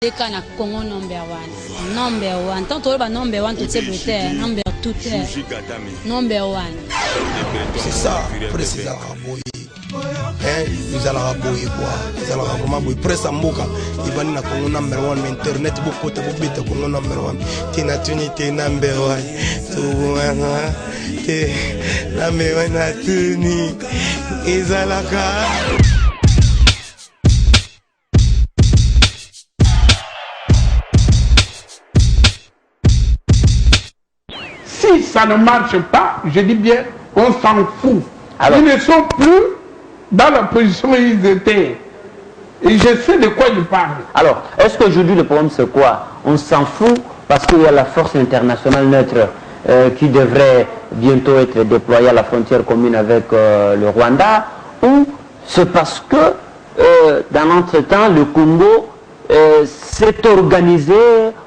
Deka na Congo number one. Tant que number one, tout c'est brutal. Number two, number one. C'est ça, précisément. Ils allaient aboyer quoi? Ils allaient vraiment aboyer. Presse à Moka. Ils vont na Congo number one. Mais internet beaucoup de beaucoup Congo number one. Tina tuni te number one. Tout wana te number one na tuni. Ils allaient. Si ça ne marche pas, je dis bien, on s'en fout. Alors, ils ne sont plus dans la position où ils étaient. Et je sais de quoi ils parlent. Alors, est-ce qu'aujourd'hui le problème c'est quoi? On s'en fout parce qu'il y a la force internationale neutre qui devrait bientôt être déployée à la frontière commune avec le Rwanda, ou c'est parce que dans l'entretemps, le Congo s'est organisé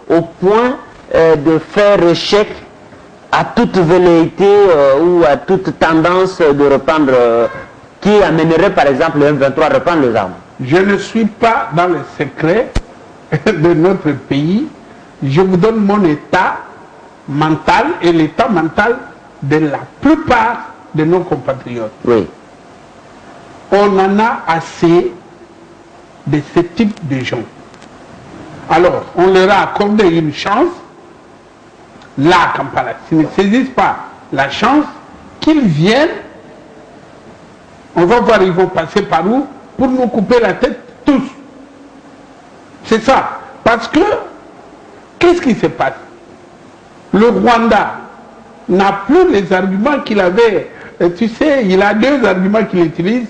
au point de faire échec à toute velléité ou à toute tendance de reprendre, qui amènerait par exemple le M23 à reprendre les armes? Je ne suis pas dans le secret de notre pays. Je vous donne mon état mental et l'état mental de la plupart de nos compatriotes. Oui. On en a assez de ce type de gens. Alors, on leur a accordé une chance. Là, Kampala, s'ils ne saisissent pas la chance, qu'ils viennent, on va voir, ils vont passer par où pour nous couper la tête tous. C'est ça. Parce que, qu'est-ce qui se passe? Le Rwanda n'a plus les arguments qu'il avait. Tu sais, il a deux arguments qu'il utilise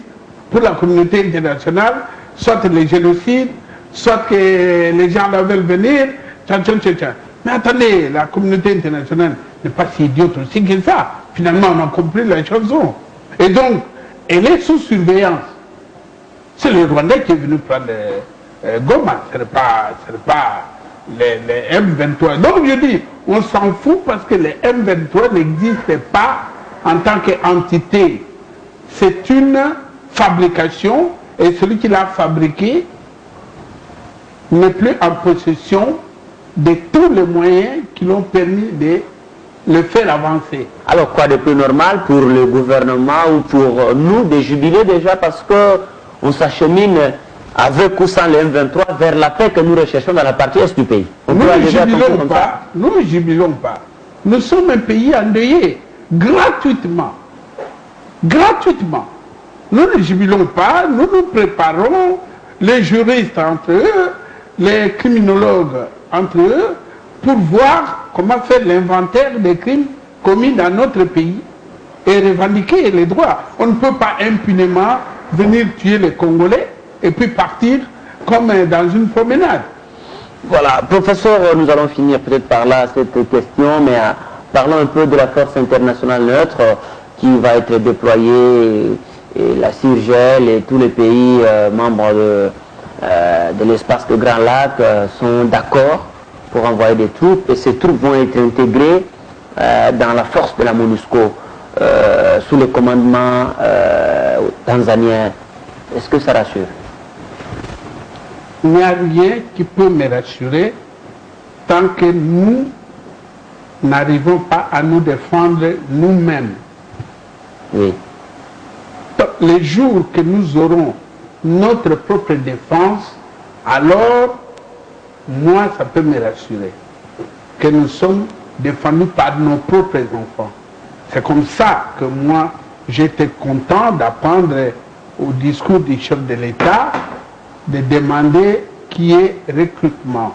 pour la communauté internationale, soit les génocides, soit que les gens là veulent venir, Mais attendez, la communauté internationale n'est pas si idiote aussi que ça. Finalement, on a compris la chanson. Et donc, elle est sous surveillance. C'est le Rwandais qui est venu prendre Goma, ce n'est pas les M23. Donc je dis, on s'en fout parce que les M23 n'existent pas en tant qu'entité. C'est une fabrication et celui qui l'a fabriqué n'est plus en possession de tous les moyens qui l'ont permis de le faire avancer. Alors quoi de plus normal pour le gouvernement ou pour nous de jubiler déjà parce qu'on s'achemine avec ou sans le M23 vers la paix que nous recherchons dans la partie est du pays. Nous ne jubilons pas. Nous ne jubilons pas. Nous sommes un pays endeuillé gratuitement. Gratuitement. Nous ne jubilons pas. Nous nous préparons, les juristes entre eux, les criminologues entre eux, pour voir comment faire l'inventaire des crimes commis dans notre pays et revendiquer les droits. On ne peut pas impunément venir tuer les Congolais et puis partir comme dans une promenade. Voilà, professeur, nous allons finir peut-être par là cette question, mais parlons un peu de la force internationale neutre qui va être déployée, et la CIRGL et tous les pays membres de l'espace de Grand Lac sont d'accord pour envoyer des troupes, et ces troupes vont être intégrées dans la force de la MONUSCO sous le commandement tanzanien. Est-ce que ça rassure? Il n'y a rien qui peut me rassurer tant que nous n'arrivons pas à nous défendre nous-mêmes. Oui. Les jours que nous aurons notre propre défense, alors moi ça peut me rassurer que nous sommes défendus par nos propres enfants. C'est comme ça que moi j'étais content d'apprendre au discours du chef de l'État de demander qui est recrutement.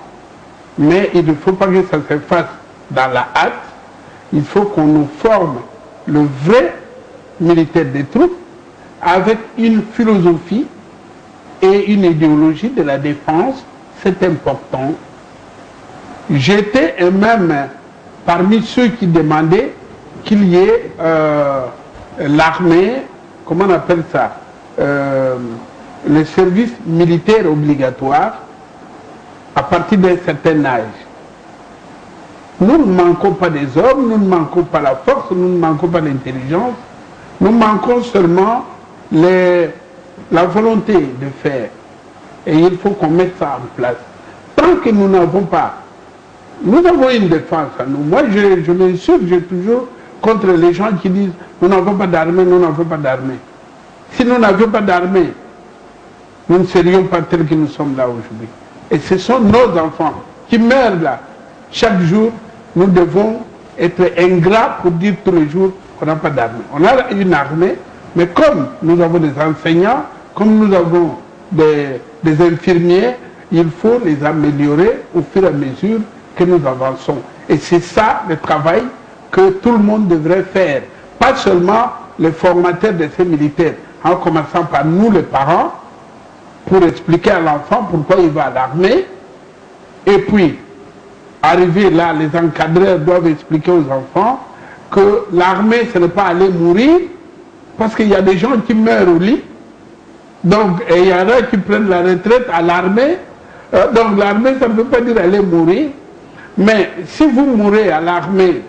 Mais il ne faut pas que ça se fasse dans la hâte. Il faut qu'on nous forme le vrai militaire des troupes avec une philosophie et une idéologie de la défense. C'est important. J'étais même parmi ceux qui demandaient qu'il y ait l'armée, comment on appelle ça, le service militaire obligatoire à partir d'un certain âge. Nous ne manquons pas des hommes, nous ne manquons pas la force, nous ne manquons pas l'intelligence, nous manquons seulement la volonté de faire. Et il faut qu'on mette ça en place. Tant tant que nous n'avons pas, nous avons une défense à nous. Moi, je m'insurge toujours contre les gens qui disent nous n'avons pas d'armée, nous n'avons pas d'armée. Si nous n'avions pas d'armée, nous ne serions pas tels que nous sommes là aujourd'hui. Et ce sont nos enfants qui meurent là. Chaque jour, nous devons être ingrats pour dire tous les jours qu'on n'a pas d'armée. On a une armée, mais comme nous avons des enseignants, comme nous avons des infirmiers, il faut les améliorer au fur et à mesure que nous avançons. Et c'est ça le travail que tout le monde devrait faire. Pas seulement les formateurs de ces militaires, en commençant par nous les parents, pour expliquer à l'enfant pourquoi il va à l'armée, et puis arriver là, les encadreurs doivent expliquer aux enfants que l'armée, ce n'est pas aller mourir, parce qu'il y a des gens qui meurent au lit, donc il y en a qui prennent la retraite à l'armée, donc l'armée, ça ne veut pas dire aller mourir, mais si vous mourrez à l'armée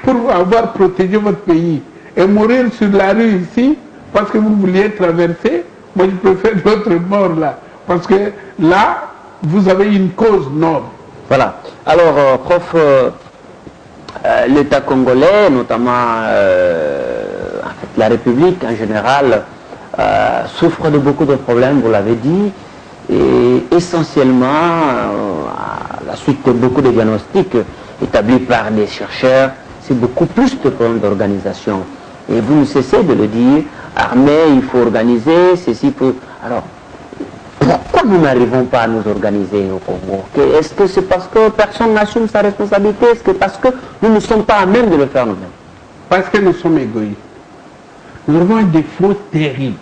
pour avoir protégé votre pays et mourir sur la rue ici, parce que vous vouliez traverser, moi je préfère l'autre mort là, parce que là, vous avez une cause noble. Voilà. Alors, prof, l'État congolais, notamment en fait, la République en général, souffre de beaucoup de problèmes, vous l'avez dit, et essentiellement, à la suite de beaucoup de diagnostics établis par des chercheurs, c'est beaucoup plus de problèmes d'organisation. Et vous ne cessez de le dire, armée, il faut organiser, ceci pour... Alors, pourquoi nous n'arrivons pas à nous organiser au Congo? Est-ce que c'est parce que personne n'assume sa responsabilité? Est-ce que parce que nous ne sommes pas à même de le faire nous-mêmes? Parce que nous sommes égoïstes. Nous avons un défaut terrible.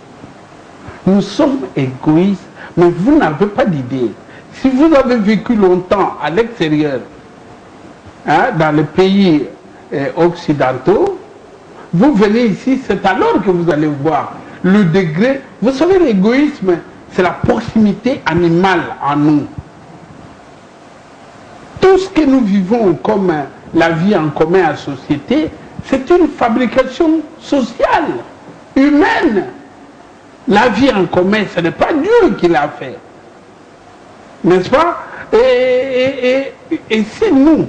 Nous sommes égoïstes, mais vous n'avez pas d'idée. Si vous avez vécu longtemps à l'extérieur, hein, dans les pays occidentaux, vous venez ici, c'est alors que vous allez voir le degré. Vous savez, l'égoïsme, c'est la proximité animale en nous. Tout ce que nous vivons comme la vie en commun en société, c'est une fabrication sociale, humaine. La vie en commun, ce n'est pas Dieu qui l'a fait. N'est-ce pas? Et si nous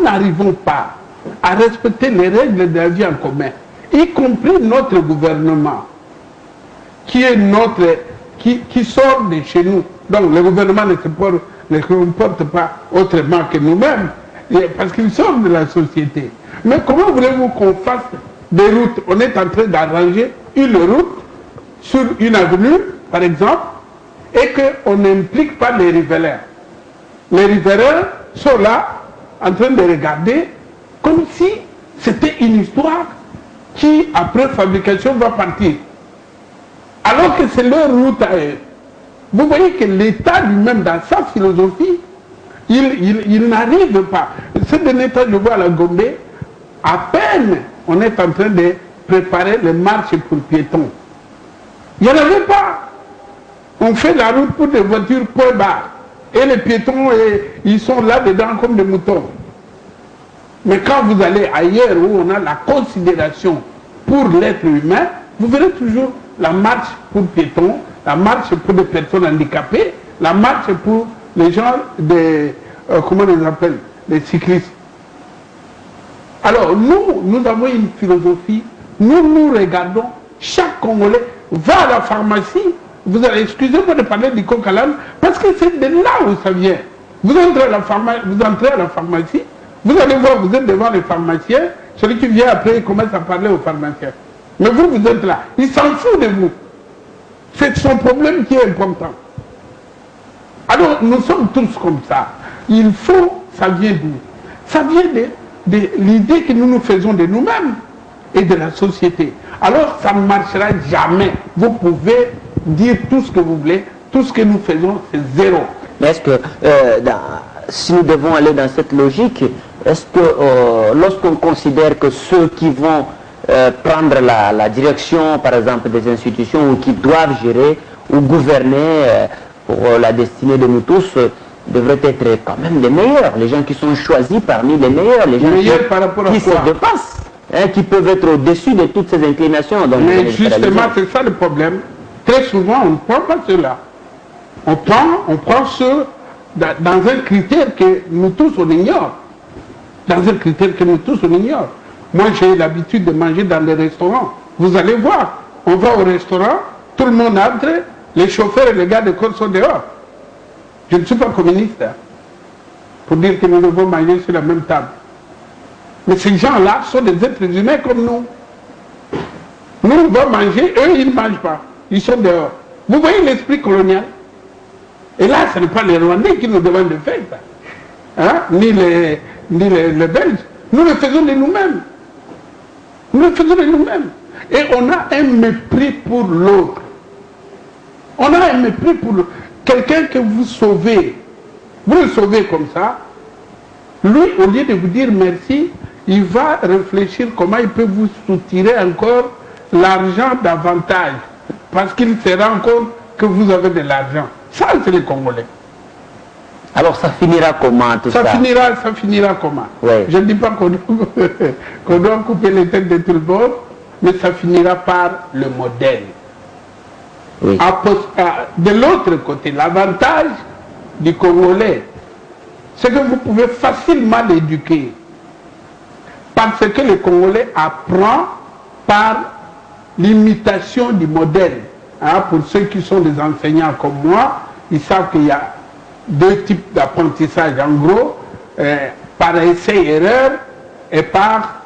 n'arrivons pas à respecter les règles de la vie en commun, y compris notre gouvernement, qui sort de chez nous. Donc le gouvernement ne se comporte pas autrement que nous-mêmes, parce qu'il sort de la société. Mais comment voulez-vous qu'on fasse des routes? On est en train d'arranger une route sur une avenue, par exemple, et qu'on n'implique pas les riverains. Les riverains sont là, en train de regarder, comme si c'était une histoire qui, après fabrication, va partir. Alors que c'est leur route à eux. Vous voyez que l'État lui-même, dans sa philosophie, il n'arrive pas. Ce dernier temps, je vois à la Gombe, à peine on est en train de préparer les marches pour piétons. Il n'y en avait pas. On fait la route pour des voitures point barre. Et les piétons, ils sont là-dedans comme des moutons. Mais quand vous allez ailleurs où on a la considération pour l'être humain, vous verrez toujours la marche pour piétons, la marche pour des personnes handicapées, la marche pour les gens comment on les appelle, les cyclistes. Alors nous avons une philosophie, nous regardons, chaque Congolais va à la pharmacie, vous allez, excusez-moi de parler du coq à l'âne, parce que c'est de là où ça vient. Vous entrez à la pharmacie, vous allez voir, vous êtes devant les pharmaciens, celui qui vient après il commence à parler aux pharmaciens. Mais vous êtes là, il s'en fout de vous. C'est son problème qui est important. Alors nous sommes tous comme ça. Il faut, ça vient d'où? Ça vient de l'idée que nous nous faisons de nous-mêmes et de la société. Alors ça ne marchera jamais. Vous pouvez dire tout ce que vous voulez, tout ce que nous faisons, c'est zéro. Mais est-ce que, si nous devons aller dans cette logique, est-ce que lorsqu'on considère que ceux qui vont prendre la direction, par exemple, des institutions ou qui doivent gérer ou gouverner pour la destinée de nous tous, devraient être quand même les meilleurs, les gens qui sont choisis parmi les meilleurs, les gens qui se dépassent, hein, qui peuvent être au-dessus de toutes ces inclinations. Mais justement, c'est ça le problème. Très souvent, on ne prend pas cela. On prend ceux dans un critère que nous tous on ignore. Dans un critère que nous tous on ignore. Moi j'ai l'habitude de manger dans les restaurants. Vous allez voir, on va au restaurant, tout le monde entre, les chauffeurs et les gars de corps sont dehors. Je ne suis pas communiste hein, pour dire que nous devons manger sur la même table. Mais ces gens-là sont des êtres humains comme nous. Nous, on va manger, eux, ils ne mangent pas. Ils sont dehors. Vous voyez l'esprit colonial? Et là, ce n'est pas les Rwandais qui nous demandent de faire ça. Hein? Ni les Belges. Nous le faisons de nous-mêmes. Nous le faisons de nous-mêmes. Et on a un mépris pour l'autre. On a un mépris pour quelqu'un que vous sauvez. Vous le sauvez comme ça. Lui, au lieu de vous dire merci, il va réfléchir comment il peut vous soutirer encore l'argent davantage. Parce qu'il se rend compte que vous avez de l'argent. Ça, c'est les Congolais. Alors ça finira comment tout ça? Ça finira comment? Ouais. Je ne dis pas qu'on doit couper les têtes de tout le monde, mais ça finira par le modèle. Oui. De l'autre côté, l'avantage du Congolais, c'est que vous pouvez facilement l'éduquer. Parce que le Congolais apprend par l'imitation du modèle. Hein, pour ceux qui sont des enseignants comme moi, ils savent qu'il y a deux types d'apprentissage. En gros, par essai-erreur et par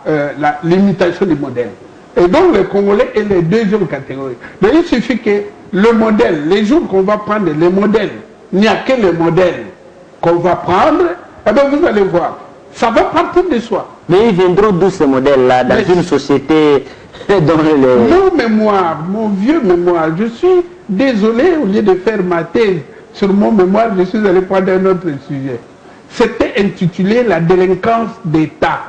l'imitation du modèle. Et donc le Congolais est la deuxième catégorie. Donc il suffit que le modèle, les jours qu'on va prendre les modèles, il n'y a que le modèle qu'on va prendre, et bien vous allez voir, ça va partir de soi. Mais ils viendront d'où ces modèles-là, dans une société dont les... Mon mémoire, mon vieux mémoire, je suis désolé, au lieu de faire ma thèse sur mon mémoire, je suis allé prendre un autre sujet. C'était intitulé « La délinquance d'État ».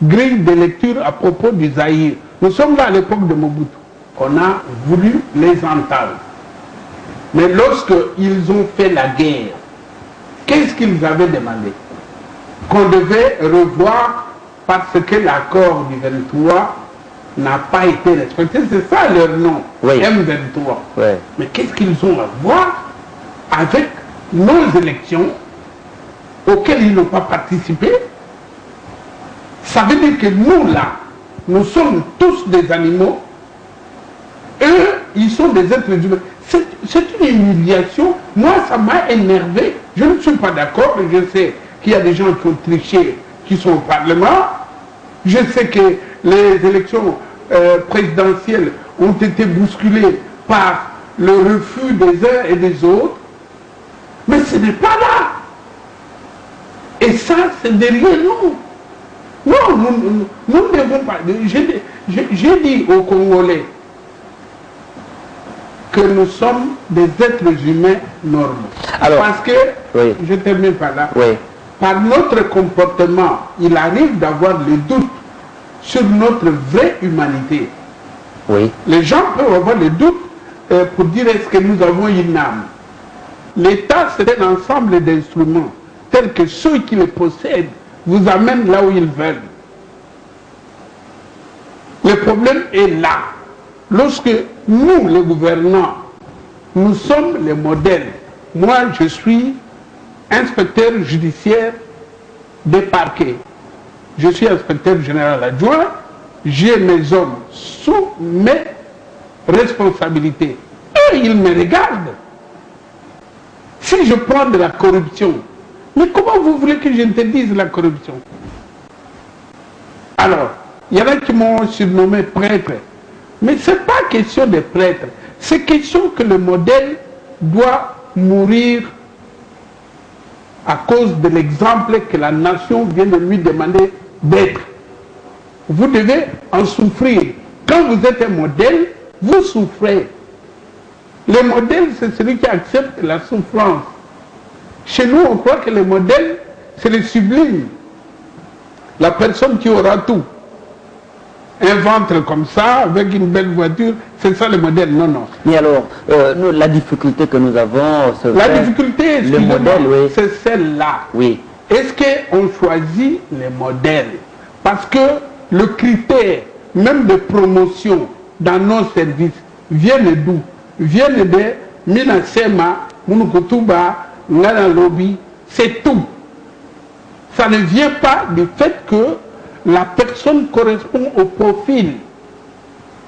Grille de lecture à propos du Zaïre. Nous sommes là à l'époque de Mobutu. On a voulu les entendre. Mais lorsqu'ils ont fait la guerre, qu'est-ce qu'ils avaient demandé? Qu'on devait revoir parce que l'accord du 23 n'a pas été respecté. C'est ça leur nom, oui. M23. Oui. Mais qu'est-ce qu'ils ont à voir avec nos élections auxquelles ils n'ont pas participé? Ça veut dire que nous, là, nous sommes tous des animaux. Eux, ils sont des êtres humains. C'est une humiliation. Moi, ça m'a énervé. Je ne suis pas d'accord. Je sais qu'il y a des gens qui ont triché, qui sont au Parlement. Je sais que les élections présidentielles ont été bousculées par le refus des uns et des autres. Mais ce n'est pas là. Et ça, c'est derrière nous. Non, nous ne devons pas. J'ai dit aux Congolais que nous sommes des êtres humains normaux. Alors, parce que, oui. Je termine par là, oui. Par notre comportement, il arrive d'avoir le doute sur notre vraie humanité. Oui. Les gens peuvent avoir le doute pour dire est-ce que nous avons une âme. L'État, c'est un ensemble d'instruments tels que ceux qui les possèdent vous amènent là où ils veulent. Le problème est là. Lorsque nous, les gouvernants, nous sommes les modèles. Moi, je suis inspecteur judiciaire des parquets. Je suis inspecteur général adjoint. J'ai mes hommes sous mes responsabilités. Eux, ils me regardent. Si je prends de la corruption, mais comment vous voulez que j'interdise la corruption? Alors, il y en a qui m'ont surnommé prêtre. Mais ce n'est pas question de prêtre. C'est question que le modèle doit mourir à cause de l'exemple que la nation vient de lui demander d'être. Vous devez en souffrir. Quand vous êtes un modèle, vous souffrez. Le modèle, c'est celui qui accepte la souffrance. Chez nous, on croit que le modèle, c'est le sublime. La personne qui aura tout. Un ventre comme ça, avec une belle voiture, c'est ça le modèle. Non, non. Mais alors, la difficulté que nous avons... La difficulté, le modèle, oui. C'est celle-là. Oui. Est-ce qu'on choisit les modèles? Parce que le critère, même de promotion dans nos services, viennent d'où? Viennent de Minasema, Munukutuba, ngana lobby, c'est tout. Ça ne vient pas du fait que la personne correspond au profil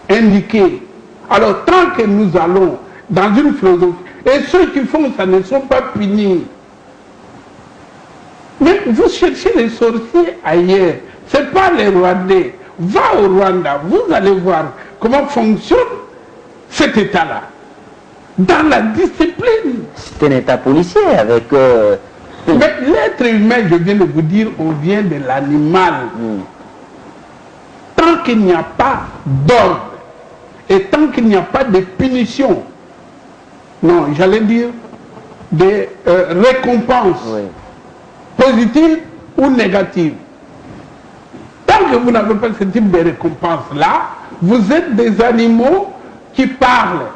indiqué. Alors, tant que nous allons dans une philosophie, et ceux qui font ça ne sont pas punis. Mais vous cherchez les sorciers ailleurs. Ce n'est pas les Rwandais. Va au Rwanda, vous allez voir comment fonctionne cet État-là. Dans la discipline. C'est un État policier avec... Mais l'être humain, je viens de vous dire, on vient de l'animal. Tant qu'il n'y a pas d'ordre et tant qu'il n'y a pas de punition, non, j'allais dire des récompenses positives ou négatives. Tant que vous n'avez pas ce type de récompense-là, vous êtes des animaux qui parlent.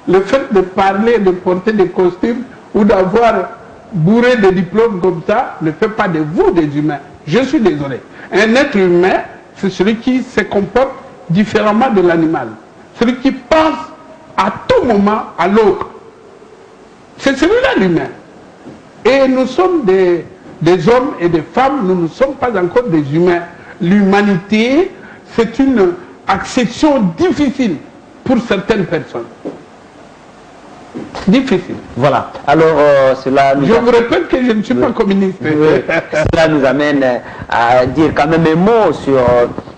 Le fait de parler, de porter des costumes ou d'avoir bourré de diplômes comme ça ne fait pas de vous des humains. Je suis désolé. Un être humain, c'est celui qui se comporte différemment de l'animal. Celui qui pense à tout moment à l'autre. C'est celui-là l'humain. Et nous sommes des hommes et des femmes, nous ne sommes pas encore des humains. L'humanité, c'est une accession difficile pour certaines personnes. Difficile. Voilà. Alors, cela nous Je vous répète que je ne suis pas communiste. Cela nous amène à dire quand même un mot sur...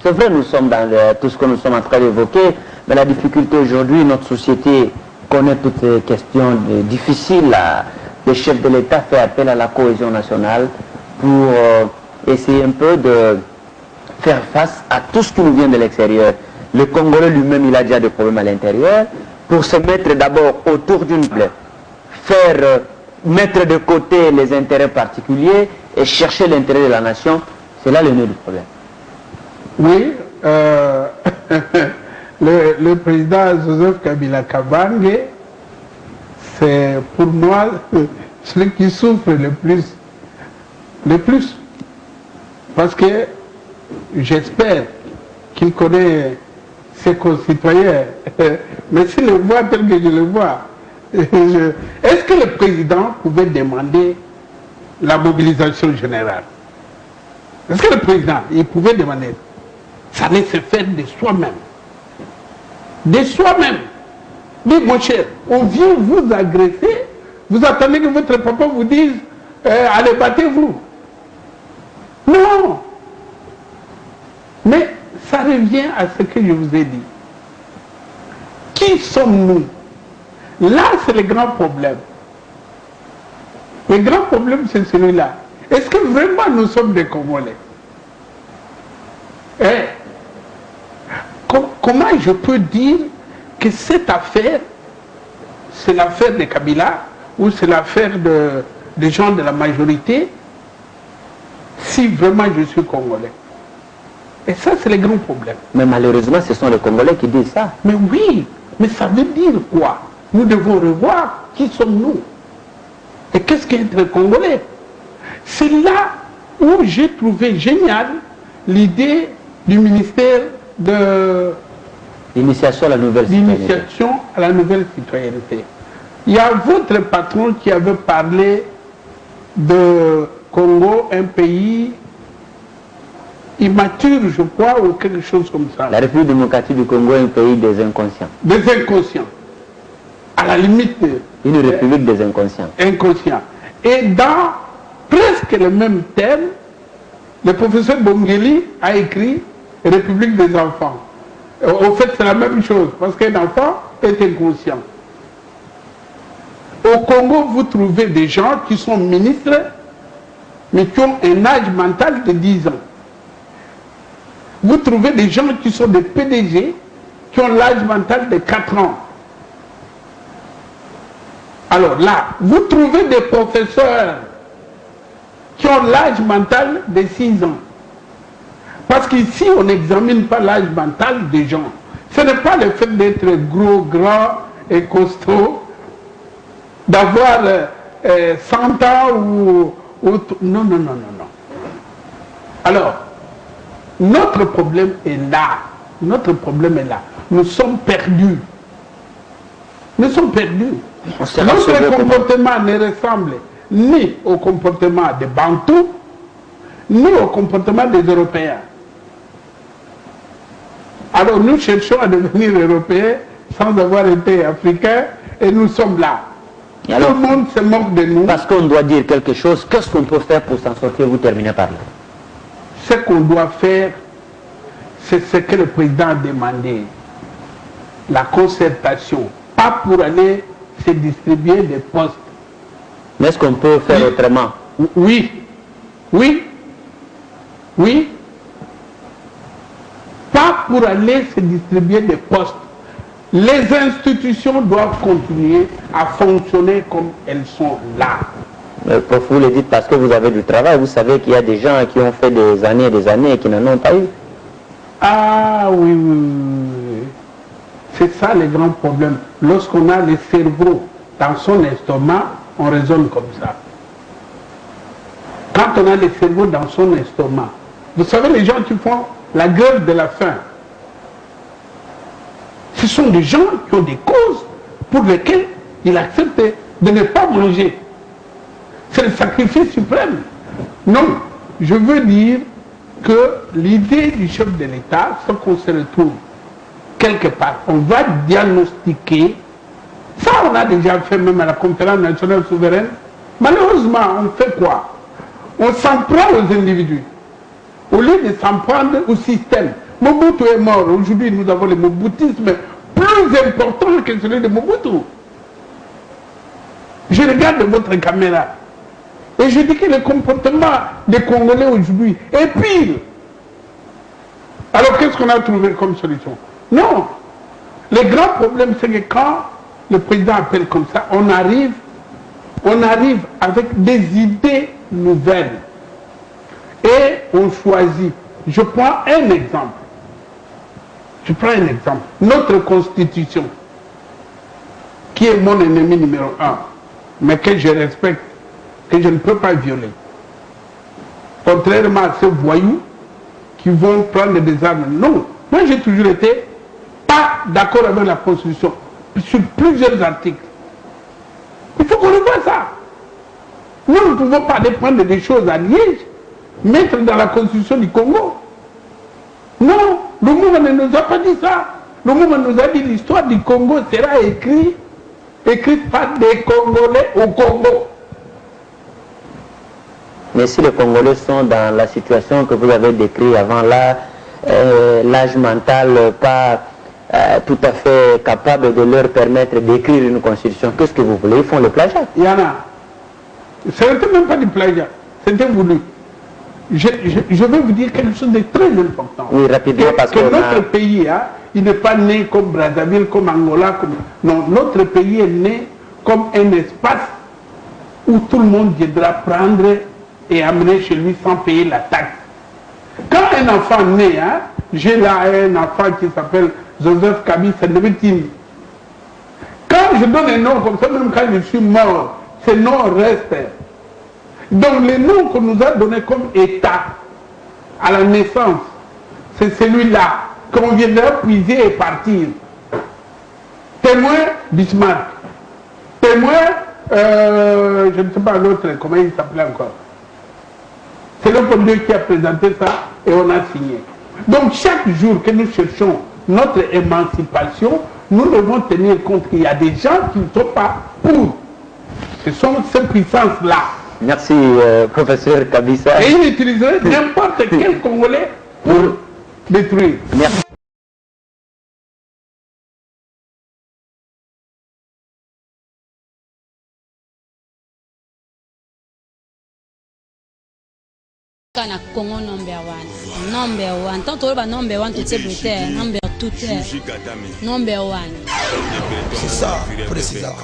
C'est vrai, nous sommes dans tout ce que nous sommes en train d'évoquer, mais la difficulté aujourd'hui, notre société connaît toutes ces questions difficiles. Le chef de l'État fait appel à la cohésion nationale pour essayer un peu de faire face à tout ce qui nous vient de l'extérieur. Le Congolais lui-même, il a déjà des problèmes à l'intérieur. Pour se mettre d'abord autour d'une plaie, faire mettre de côté les intérêts particuliers et chercher l'intérêt de la nation, c'est là le nœud du problème. Oui, le président Joseph Kabila Kabange, c'est pour moi celui qui souffre le plus. Parce que j'espère qu'il connaît ses concitoyens. Mais s'il le voit tel que je le vois, est-ce que le président pouvait demander la mobilisation générale? Est-ce que le président, il pouvait demander? Ça allait se faire de soi-même. De soi-même. Mais mon cher, on vient vous agresser, vous attendez que votre papa vous dise allez, battez-vous. Non. Mais ça revient à ce que je vous ai dit. Qui sommes-nous? Là, c'est le grand problème. Le grand problème, c'est celui-là. Est-ce que vraiment nous sommes des Congolais? Comment je peux dire que cette affaire, c'est l'affaire de Kabila ou c'est l'affaire des gens de la majorité, si vraiment je suis Congolais? Et ça, c'est le grand problème. Mais malheureusement, ce sont les Congolais qui disent ça. Mais oui, mais ça veut dire quoi? Nous devons revoir qui sommes-nous. Et qu'est-ce qu'être Congolais? C'est là où j'ai trouvé génial l'idée du ministère de l'initiation à la nouvelle citoyenneté. Il y a votre patron qui avait parlé de Congo, un pays immature, je crois, ou quelque chose comme ça. La République démocratique du Congo est un pays des inconscients. Des inconscients. À la limite... Une république des inconscients. Inconscients. Et dans presque le même thème, le professeur Bongeli a écrit République des enfants. Au fait, c'est la même chose, parce qu'un enfant est inconscient. Au Congo, vous trouvez des gens qui sont ministres, mais qui ont un âge mental de 10 ans. Vous trouvez des gens qui sont des PDG, qui ont l'âge mental de 4 ans. Alors là, vous trouvez des professeurs qui ont l'âge mental de 6 ans. Parce qu'ici, on n'examine pas l'âge mental des gens. Ce n'est pas le fait d'être gros, grand et costaud, d'avoir 100 ans ou... Non, non, non, non, non. Alors, notre problème est là. Notre problème est là. Nous sommes perdus. Nous sommes perdus. Notre comportement ne ressemble ni au comportement des Bantous, ni au comportement des Européens. Alors nous cherchons à devenir Européens sans avoir été Africains et nous sommes là. Alors, tout le monde se moque de nous. Parce qu'on doit dire quelque chose, qu'est-ce qu'on peut faire pour s'en sortir? Vous terminez par là. Ce qu'on doit faire, c'est ce que le président a demandé. La concertation, pas pour aller se distribuer des postes. Mais est-ce qu'on peut faire autrement? Oui, oui, oui. Pas pour aller se distribuer des postes. Les institutions doivent continuer à fonctionner comme elles sont là. Vous le dites parce que vous avez du travail. Vous savez qu'il y a des gens qui ont fait des années et des années et qui n'en ont pas eu. Ah oui, oui, oui. C'est ça le grand problème. Lorsqu'on a le cerveau dans son estomac, on raisonne comme ça. Quand on a le cerveau dans son estomac, vous savez les gens qui font la grève de la faim, ce sont des gens qui ont des causes pour lesquelles ils acceptent de ne pas manger. C'est le sacrifice suprême. Non, je veux dire que l'idée du chef de l'État, c'est qu'on se retrouve quelque part. On va diagnostiquer. Ça, on a déjà fait même à la conférence nationale souveraine. Malheureusement, on fait quoi? On s'en prend aux individus. Au lieu de s'en prendre au système. Mobutu est mort. Aujourd'hui, nous avons le moboutisme plus important que celui de Mobutu. Je regarde votre caméra et je dis que le comportement des Congolais aujourd'hui est pire. Alors qu'est-ce qu'on a trouvé comme solution? Non. Le grand problème, c'est que quand le président appelle comme ça, on arrive avec des idées nouvelles. Et on choisit. Je prends un exemple. Notre constitution, qui est mon ennemi numéro 1, mais que je respecte, que je ne peux pas violer. Contrairement à ces voyous qui vont prendre des armes. Non, moi j'ai toujours été pas d'accord avec la constitution sur plusieurs articles. Il faut qu'on revoie ça. Nous ne pouvons pas aller prendre des choses à Liège, mettre dans la constitution du Congo. Non, le mouvement ne nous a pas dit ça. Le mouvement nous a dit l'histoire du Congo sera écrite par des Congolais au Congo. Mais si les Congolais sont dans la situation que vous avez décrite avant là, l'âge mental pas tout à fait capable de leur permettre d'écrire une constitution, qu'est-ce que vous voulez? Ils font le plagiat. Il y en a. Ce n'était même pas du plagiat, c'était voulu. Je vais vous dire quelque chose de très important. Oui, rapidement, parce que notre pays, hein, il n'est pas né comme Brazzaville, comme Angola. Non, notre pays est né comme un espace où tout le monde viendra prendre et amener chez lui sans payer la taxe. Quand un enfant naît, hein, j'ai là un enfant qui s'appelle Joseph Kabila Ndebetini. Quand je donne un nom comme ça, même quand je suis mort, ce nom reste. Donc le nom qu'on nous a donné comme État à la naissance, c'est celui-là qu'on viendra puiser et partir. Témoin Bismarck. Témoin, je ne sais pas l'autre, comment il s'appelait encore. C'est le Dieu qui a présenté ça et on a signé. Donc chaque jour que nous cherchons notre émancipation, nous devons tenir compte qu'il y a des gens qui ne sont pas pour. Ce sont ces puissances-là. Merci, professeur Kabissa. Et il utiliserait n'importe quel Congolais pour détruire. Merci. Kana Congo number one. Tant que le number one, tout c'est brutal. Number two, number one. C'est ça, précisément.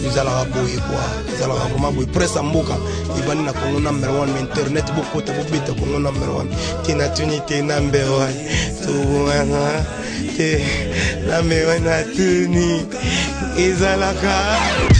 Nous allons aboyer quoi? Nous allons vraiment aboyer. Presse à Mboka. Il va na Congo number one. Mais internet beaucoup de bobita Congo number one. Tina tuni te number one. Tuwana te number one na tuni. Izalaka.